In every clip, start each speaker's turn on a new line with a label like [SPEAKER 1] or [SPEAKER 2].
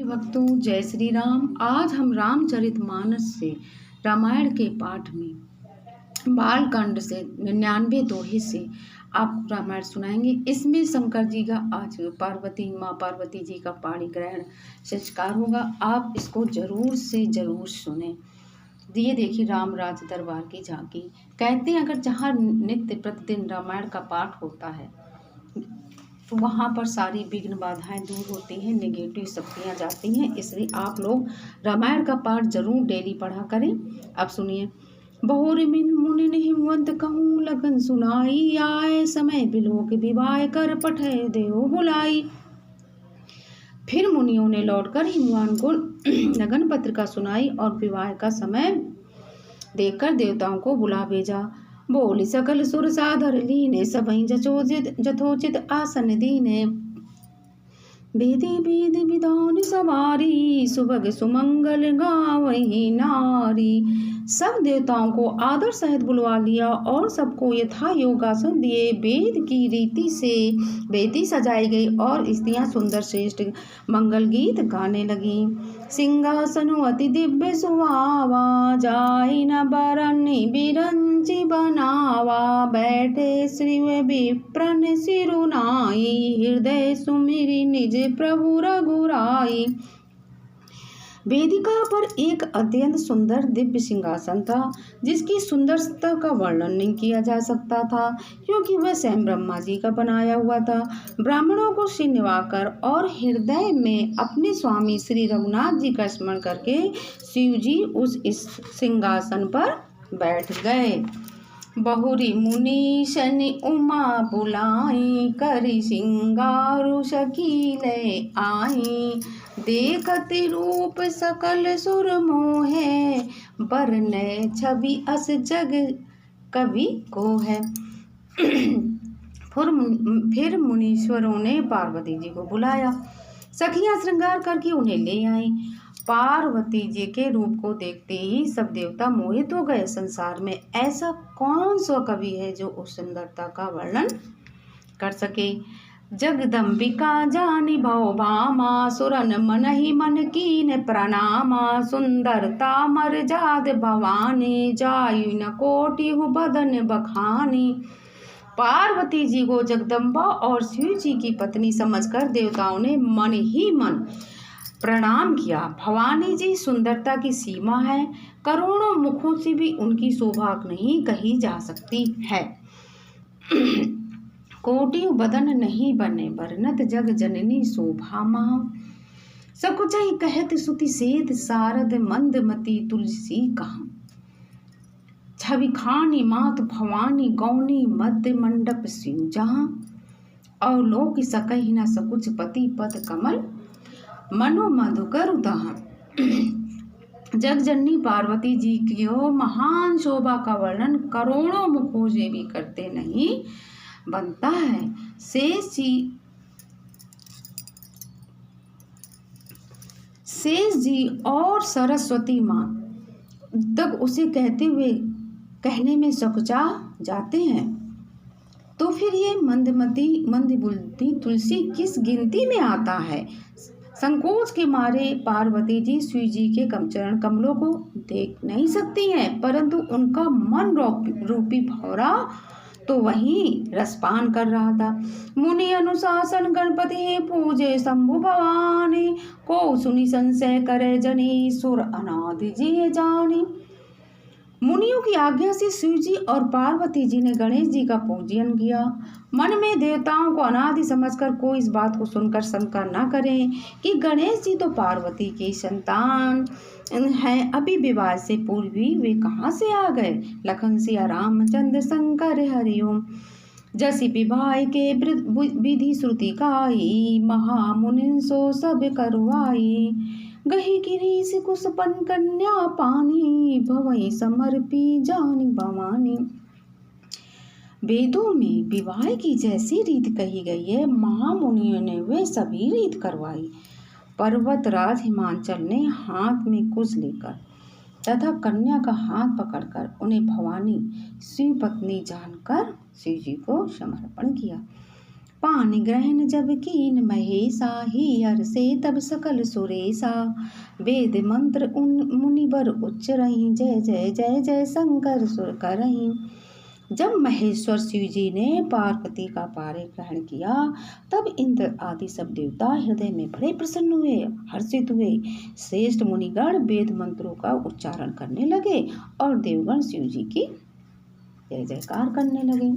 [SPEAKER 1] भक्तों, जय श्री राम। आज हम रामचरितमानस से रामायण के पाठ में बालकांड से 99 दोहे से आप रामायण सुनाएंगे। इसमें शंकर जी का आज माँ पार्वती जी का पाणी ग्रहण संस्कार होगा। आप इसको जरूर से जरूर सुने। ये देखिए राम राज दरबार की झांकी। कहते हैं अगर जहाँ नित्य प्रतिदिन रामायण का पाठ होता है तो वहाँ पर सारी विघ्न बाधाएं दूर होती हैं, नेगेटिव शक्तियाँ जाती हैं। इसलिए आप लोग रामायण का पाठ जरूर डेली पढ़ा करें। अब सुनिए। बहुर मिन मुनि हिमवंत कहूँ लगन सुनाई, आए समय बिलोक विवाह कर पठे देव बुलाई। फिर मुनियों ने लौटकर हिमवान को लगन पत्र का सुनाई और विवाह का समय देखकर देवताओं को बुला भेजा। बोली सकल सुर साधर लीने, सबई जथोचित आसन दीने। वेदी विधि विधान सवारी, सुभग सुमंगल गावही नारी। सब देवताओं को आदर सहित बुलवा लिया और सबको यथा योगासन दिए। वेद की रीति से वेदी सजाई गई और स्त्रियां सुंदर श्रेष्ठ मंगल गीत गाने लगी। सिंहासन अति दिव्य सुहावा, जाहि न बरनि बिरंची बनावा। बैठे श्री विप्रन सिरुनाई, हृदय सुमिरि निज प्रभु रघुराई। वेदिका पर एक अत्यंत सुंदर दिव्य सिंहासन था, जिसकी सुंदरता का वर्णन नहीं किया जा सकता था, क्योंकि वह स्वयं ब्रह्मा जी का बनाया हुआ था। ब्राह्मणों को सिर निवाकर और हृदय में अपने स्वामी श्री रघुनाथ जी का स्मरण करके शिव जी उस इस सिंहासन पर बैठ गए। बहुरी मुनि शनि उमा बुलाई, करि सिंगारु सकीले आई। देखत रूप सकल सुर मोहे, बरनय छवि अस जग कवि को है। फिर मुनीश्वरों ने पार्वती जी को बुलाया। सखियां श्रृंगार करके उन्हें ले आई। पार्वती जी के रूप को देखते ही सब देवता मोहित हो गए। संसार में ऐसा कौन सा कवि है जो उस सुंदरता का वर्णन कर सके। जगदम्बिका जानी भव भामा, सुरन मन ही मन कीन प्रणामा। सुंदरता मर जाद भवानी, जायु न कोटि बदन बखानी। पार्वती जी को जगदम्बा और शिव जी की पत्नी समझकर देवताओं ने मन ही मन प्रणाम किया। भवानी जी सुंदरता की सीमा है, करोड़ों मुखों से भी उनकी शोभा नहीं कही जा सकती है। कोटि बदन नहीं बने, बरनत जग जननी शोभा महा। सकुचई कहत सुति सेत, सारद मंदमती तुलसी कहा। छवि खानी मात भवानी, गौनी मध्य मंडप शिव जहाँ। और लोक सकहि न सकुच पति पद कमल, मनो मधुकर उदाहरण। जगजननी पार्वती जी की महान शोभा का वर्णन करोड़ों मुखों से भी करते नहीं बनता है। शेष जी और सरस्वती माँ तक उसे कहने में सकुचा जाते हैं, तो फिर ये मंदबुद्धि तुलसी किस गिनती में आता है। संकोच के मारे पार्वती जी शिव जी के चरण कमलों को देख नहीं सकती हैं, परंतु उनका मन रूपी भौरा तो वहीं रसपान कर रहा था। मुनि अनुशासन गणपति पूजे शंभु भवानी, को सुनी संशय करे जनी, सुर अनादि जी जानी। मुनियों की आज्ञा से शिव जी और पार्वती जी ने गणेश जी का पूजन किया। मन में देवताओं को अनादि समझकर कोई इस बात को सुनकर शंका न करें कि गणेश जी तो पार्वती की संतान हैं, अभी विवाह से पूर्व ही वे कहाँ से आ गए। लखन सिया रामचंद्र शंकर हरिओम। जसी विवाह के विधि श्रुति गाई, महामुनि सो सब करवाई। गही गिरीश कुसपन कन्या पानी, भवई समर्पी जानी भवानी। वेदों में विवाह की जैसी रीत कही गई है, महामुनियों ने वे सभी रीत करवाई। पर्वतराज हिमाचल ने हाथ में कुश लेकर तथा कन्या का हाथ पकड़कर उन्हें भवानी शिव पत्नी जानकर शिव जी को समर्पण किया। पानि ग्रहण जब कीन महेशा, हियर से तब सकल सुरेशा। वेद मंत्र उन मुनिवर उच्चरहि, जय जय जय जय शंकर सुर करहि। जब महेश्वर शिव जी ने पार्वती का पारे ग्रहण किया, तब इंद्र आदि सब देवता हृदय में बड़े प्रसन्न हुए, हर्षित हुए। श्रेष्ठ मुनिगण वेद मंत्रों का उच्चारण करने लगे और देवगण शिव जी की जय जयकार करने लगे।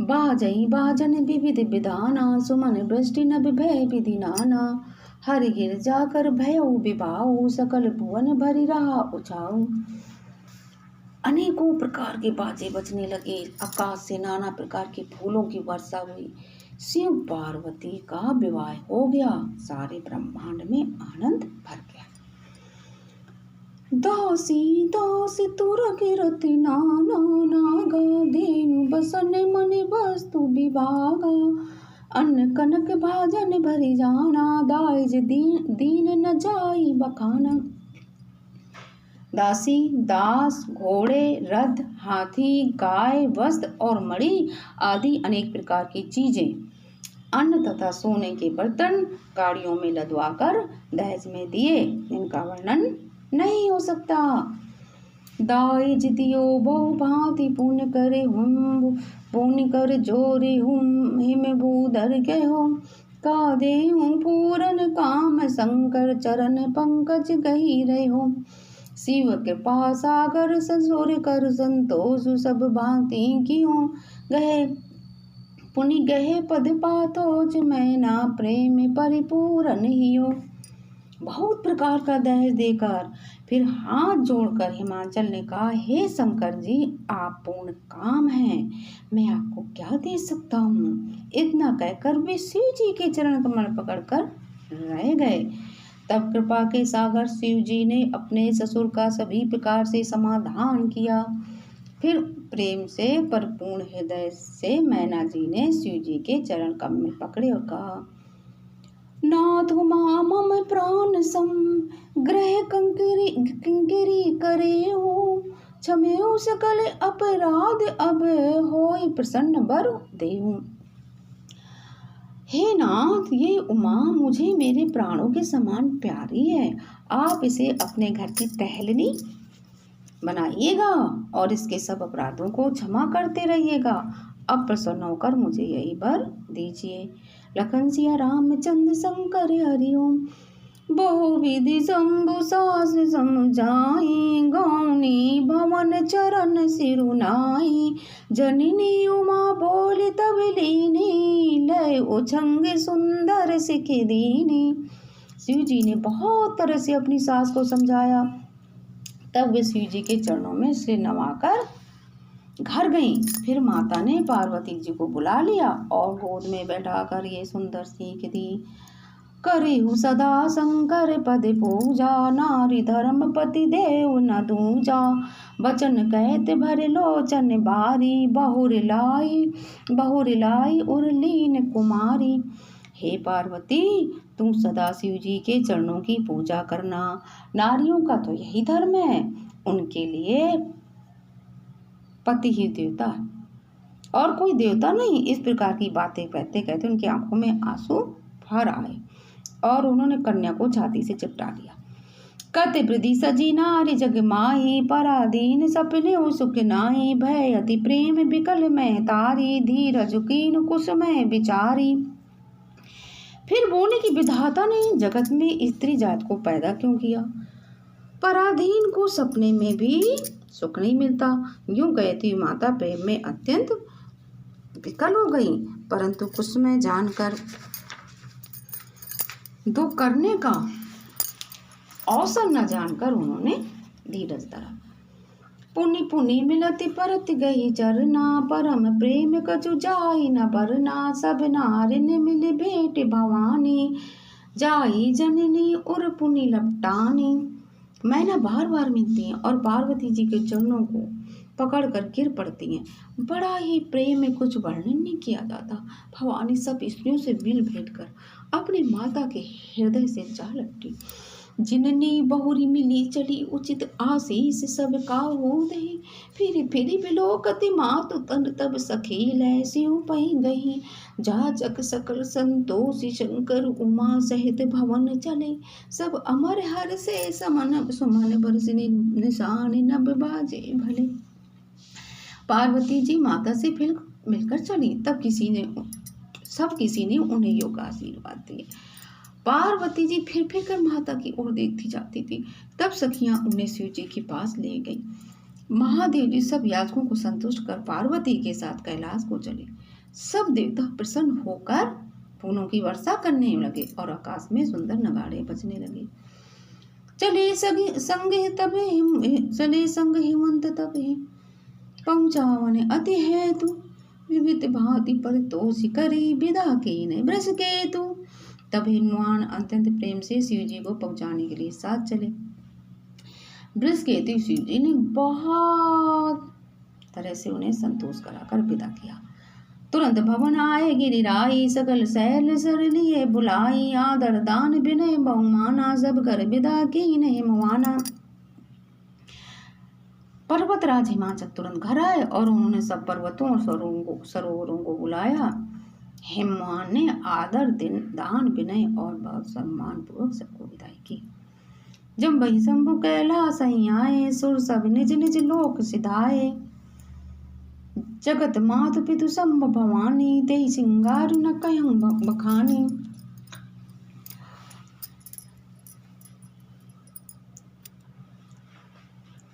[SPEAKER 1] बाजई बाजन विविध विधाना, सुमन वृष्टि नभ भय विधि नाना। हरि गिर जाकर भयउ विभाऊ, सकल भुवन भरी रहा उछाऊ। अनेकों प्रकार के बाजे बजने लगे, आकाश से नाना प्रकार के फूलों की वर्षा हुई। शिव पार्वती का विवाह हो गया, सारे ब्रह्मांड में आनंद भर गया। दासी दासी तुर गिरति नाना नागा, धेनु बसन मन वस्तु विभागा। अन्न कनक भाजन भरी जाना, दाइज दीन न जाई बखाना। दासी दास, घोड़े, रथ, हाथी, गाय, वस्त्र और मणि आदि अनेक प्रकार की चीजें, अन्न तथा सोने के बर्तन गाड़ियों में लदवाकर दहेज में दिए, इनका वर्णन नहीं हो सकता। दाइज दियो बहु भांति पुण्य करे हुम, पुण्य कर जोरे हुम, हिम भूधर के हो। का दे पूरन काम शंकर, चरण पंकज गही रहे हो। शिव कृपा सागर ससुर कर संतोष, सब भांति कियो गहे। पुनि गहे पद पातोज, मैना प्रेम परिपूरन हियो। बहुत प्रकार का दहेज देकर फिर हाथ जोड़कर हिमाचल ने कहा, हे शंकर जी, आप पूर्ण काम हैं, मैं आपको क्या दे सकता हूँ। इतना कहकर वे शिव जी के चरण कमल पकड़कर रह गए। तब कृपा के सागर शिव जी ने अपने ससुर का सभी प्रकार से समाधान किया। फिर प्रेम से परिपूर्ण हृदय से मैना जी ने शिव जी के चरण कमल पकड़े और कहा, नाथ मम प्राण सम, ग्रह किंकरी करे हो। क्षमेउ सकल अपराध, अब होय प्रसन्न वर देहु। हे नाथ, ये उमा मुझे मेरे प्राणों के समान प्यारी है। आप इसे अपने घर की टहलनी बनाइएगा और इसके सब अपराधों को क्षमा करते रहिएगा। अब प्रसन्न होकर मुझे यही वर दीजिए। लखन सिया रामचंद्र शंकर हरिओम। बहुविधि शंभु सास समझाई, गौनी भवन चरण सिरुनाई। जननी उमा बोली तब लीनी, लय उछंग सुंदर सिख दीनी। शिव जी ने बहुत तरह से अपनी सास को समझाया। तब वे शिव जी के चरणों में सिर नवाकर घर गईं। फिर माता ने पार्वती जी को बुला लिया और गोद में बैठाकर ये सुंदर सीख दी। करिहु सदा शंकर पद पूजा, नारी धर्म पति देव न दूजा। बचन कहते भरे लोचन बारी, बहुर लाई उर्लीन कुमारी। हे पार्वती, तू सदा शिव जी के चरणों की पूजा करना। नारियों का तो यही धर्म है, उनके लिए पति ही देवता है और कोई देवता नहीं। इस प्रकार की बातें कहते कहते उनकी आंखों में आंसू भर आए और उन्होंने कन्या को छाती से चिपटा लिया। कति वृद्धि सजी नारी जग माही, पराधीन सपने सुख नाई। भय अति प्रेम बिकल में तारी, धीरज कीन कुसुमय विचारी। फिर बोले कि विधाता ने जगत में स्त्री जात को पैदा क्यों किया। पराधीन को सपने में भी सुख नहीं मिलता। यूं गयती माता प्रेम में अत्यंत विकल हो गई, परंतु कुसुमय जानकर दुख करने का अवसर न जानकर उन्होंने धीरज धरा। पुनि पुनि मिलति परत गई चरना, परम प्रेम कछु जाई न बरना। सब नारिन मिल भेंट भवानी, जाई जननी उर पुनि लपटानी। मैना बार बार मिलती हैं और पार्वती जी के चरणों को पकड़कर गिर पड़ती हैं। बड़ा ही प्रेम में कुछ वर्णन नहीं किया जाता। भवानी सब स्त्रियों से मिल भेंट कर अपनी माता के हृदय से जा लपटी जिननी बहुरी मिली चली उचित आशीष सब काहू दही। फिर बिलोकति मातु तन तब सखी लय सिउ पई गही। जाचक सकल संतोषी शंकर उमा सहित भवन चले। सब अमर हर से समन सुमन बरसने निशान नभ बाजे भले। पार्वती जी माता से फिर मिलकर चली, तब किसी ने उन्हें योग आशीर्वाद दिए। पार्वती जी फिर कर माता की ओर देखती जाती थी। तब सखियां उन्हें शिव जी के पास ले गई। महादेव जी सब याचकों को संतुष्ट कर पार्वती के साथ कैलाश को चले। सब देवता प्रसन्न होकर फूलों की वर्षा करने लगे और आकाश में सुंदर नगाड़े बजने लगे। चले संग हिमंत तब पहुँचावन अति हेतु। विविध भांति परितोष करी विदा कीन वृष केतु। तब हनुमान अत्यंत प्रेम से शिव जी को पहुंचाने के लिए साथ चले। वृष केतु शिव जी ने बहुत तरह से उन्हें संतोष कराकर विदा किया। तुरंत भवन आए गिरिराई सकल शैल सर लिए बुलाई। आदर दान विनय बहुमाना सब कर विदा कीन हिमवाना। पर्वतराज हिमाचल तुरंत घर आए और उन्होंने सब पर्वतों और सरोवरों को बुलाया। हिमवान ने आदर दान विनय और बहुत सम्मान पूर्वक सबको विदाई की। जब वही शंभु कैलाश आए सुर सब निज निज लोक सिधाए। जगत मातु पितु शंभ भवानी तेहि सिंगार न कहूँ बखानी।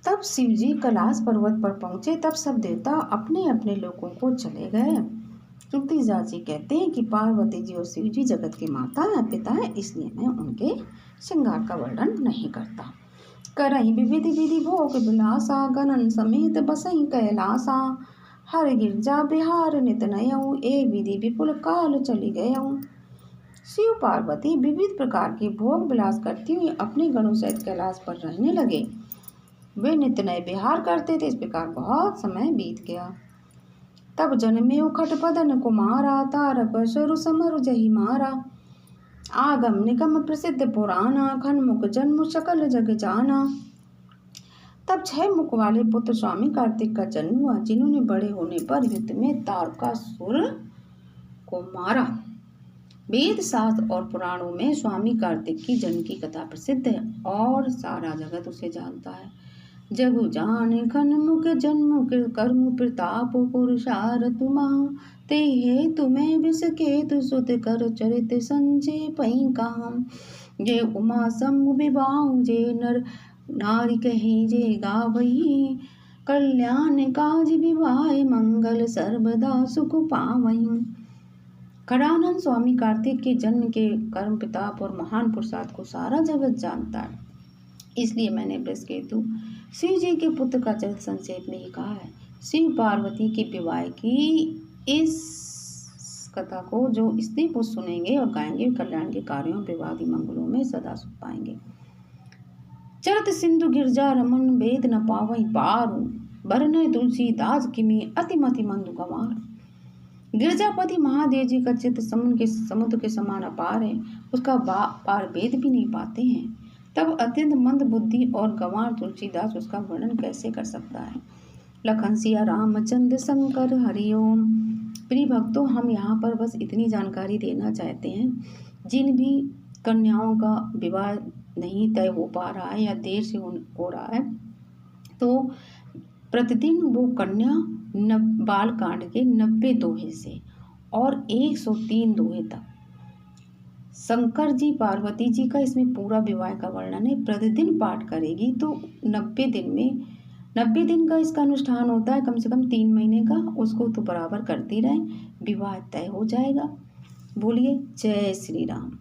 [SPEAKER 1] तब शिव जी कैलाश पर्वत पर पहुंचे। तब सब देवता अपने अपने लोकों को चले गए। तुलसीदास जी कहते हैं कि पार्वती जी और शिव जी जगत के माता है पिता है, इसलिए मैं उनके श्रृंगार का वर्णन नहीं करता। करही विविधि विधि भोग विलासा गणन समेत बसई कैलासा। हर गिरजा बिहार नित नयऊ ए विधि विपुल काल चली गयऊ। शिव पार्वती विविध प्रकार के भोग विलास करती हुई अपने गणों सहित कैलाश पर रहने लगे। वे नित्य नए विहार करते थे। इस प्रकार बहुत समय बीत गया। तब जन्मे उखट पदन कुमारा तारक सुर समर जहि मारा। आगम निगम प्रसिद्ध पुराना खनमुख जन्म सकल जग जाना। तब 6 मुख वाले पुत्र स्वामी कार्तिक का जन्म हुआ, जिन्होंने बड़े होने पर युद्ध में तारकासुर को मारा। वेद शास्त्र और पुराणों में स्वामी कार्तिक की जन्म की कथा प्रसिद्ध है और सारा जगत उसे जानता है। जगु जान खनमुख जन्म कर्म प्रताप पुरुषार्थ महा। ते हे तुम्हें विष केतु सुत कर चरित संजय पई कहा। जे उमा समूह विवाह जे नर नारी कही जे गावही। कल्याण काज विवाह मंगल सर्वदा सुख पावही। खड़ानंद स्वामी कार्तिक के जन्म के कर्म प्रताप और महान पुरुषार्थ को सारा जगत जानता है, इसलिए मैंने वृषकेतु शिव जी के पुत्र का चरित्र संक्षेप में ही कहा है। शिव पार्वती के विवाह की इस कथा को जो स्त्री पुरुष सुनेंगे और गाएंगे कल्याण के कार्यों विवादी मंगलों में सदा सुख पाएंगे। चरत सिंधु गिरजा रमन वेद न पावई पारू। बरने तुलसीदास किमी अतिमति मंदु गंवार। गिरजापति महादेव जी का चित्र समुद्र के समान अपार है, उसका पार वेद भी नहीं पाते हैं। तब अत्यंत मंद बुद्धि और गंवार तुलसीदास उसका वर्णन कैसे कर सकता है। लखन सिया रामचंद्र शंकर हरिओम। प्रिय भक्तों, हम यहाँ पर बस इतनी जानकारी देना चाहते हैं, जिन भी कन्याओं का विवाह नहीं तय हो पा रहा है या देर से हो रहा है, तो प्रतिदिन वो कन्या बाल कांड के 90 दोहे से और 103 दोहे तक शंकर जी पार्वती जी का इसमें पूरा विवाह का वर्णन है, प्रतिदिन पाठ करेगी तो 90 दिन का इसका अनुष्ठान होता है, कम से कम 3 महीने का। उसको तो बराबर करती रहे, विवाह तय हो जाएगा। बोलिए जय श्री राम।